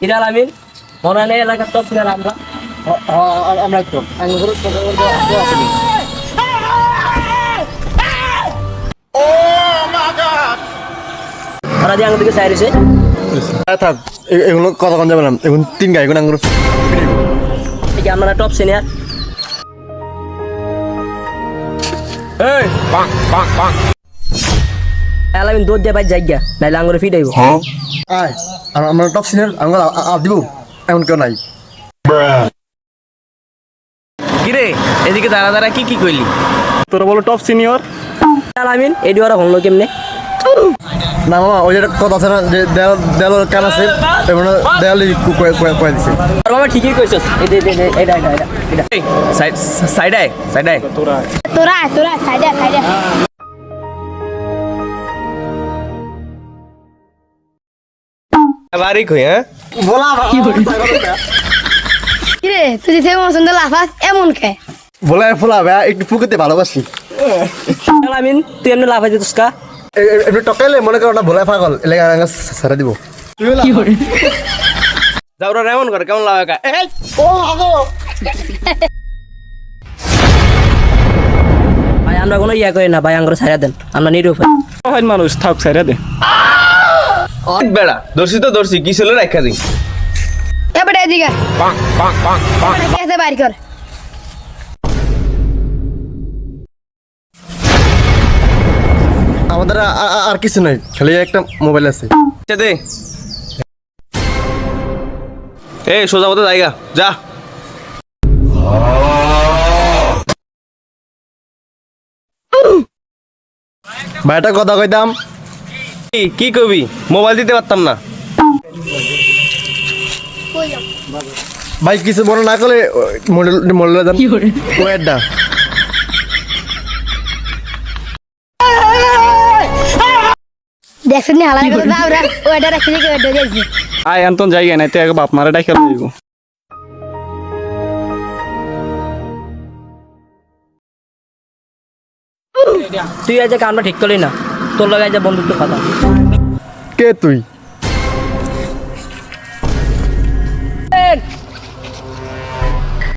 হিরাল আমিন মনে নেই এলাকার টপ ছিলেন আমরা আমরা একটু ওরা দিয়ে আঙুর দিকে চাইছে থাক এগুলো কথা কন যাবে না এখন 3 গাই এখন আঙ্গুর কি আমরা টপ সিনিয়র এই পাক পাক পাক আলামিন দুধ দিয়ে ভাই জায়গা নাইলে আঙুরে ফিট আইব আয় আমরা টপ সিনিয়র আঙ্গুর আপ দিব এমন কেউ নাই কিরে এদিকে দাঁড়া দাঁড়া কি কইলি? তোরা বলো টপ সিনিয়র। আলামিন এডি ওরা হলো কেমনে না মামা ওই যে কথা আছে না যে দেয়াল কান আছে এমন দেয়াল কয়ে দিছে আর বাবা ঠিকই কইছস এটা এই সাইড আয় তোরা সাইডে বাড়ি কই হ্যাঁ বলা কিরে তুই যে পছন্দ লাফাস এমন কে বলা ফুলা ভাই একটু পুকুরতে ভালোবাসি আলামিন তুই এমনি লাফাই দিতস কা এমনি টকাইলে মনে করো না ভোলা পাগল এলাকা সারা দিব যাওরা এমন করে কেমন লাগা ভাই আমরা কোনো ইয়া করি না ভাই আঙ্গুরে ছাইরা দেন আমরা নিরুপায় হয় মানুষ থাক সাইরা দে। অনেক বেড়া দর্শি কি ছিল রাখা দি এবারে এদিকে কেসে বাইর কর আমাদের আর কিছু নাই খালি একটা মোবাইল আছে দে এই সোজা মতো জায়গা যা ভাইটা কথা কইতাম কি কবি মোবাইল দিতে পারতাম না ভাই কিছু মনে না করলে মডেল যান ওয়েটটা দেখছিস নি হালাই করে দাও রে ওটা রাখি দিকে ওটা দিয়েছি আয় আন্তন জায়গা নাই তো এক বাপ মারা ডাইখা লইব। তুই আজ কামটা ঠিক করলি না তোর লগে আজ বন্ধুত্ব কথা কে তুই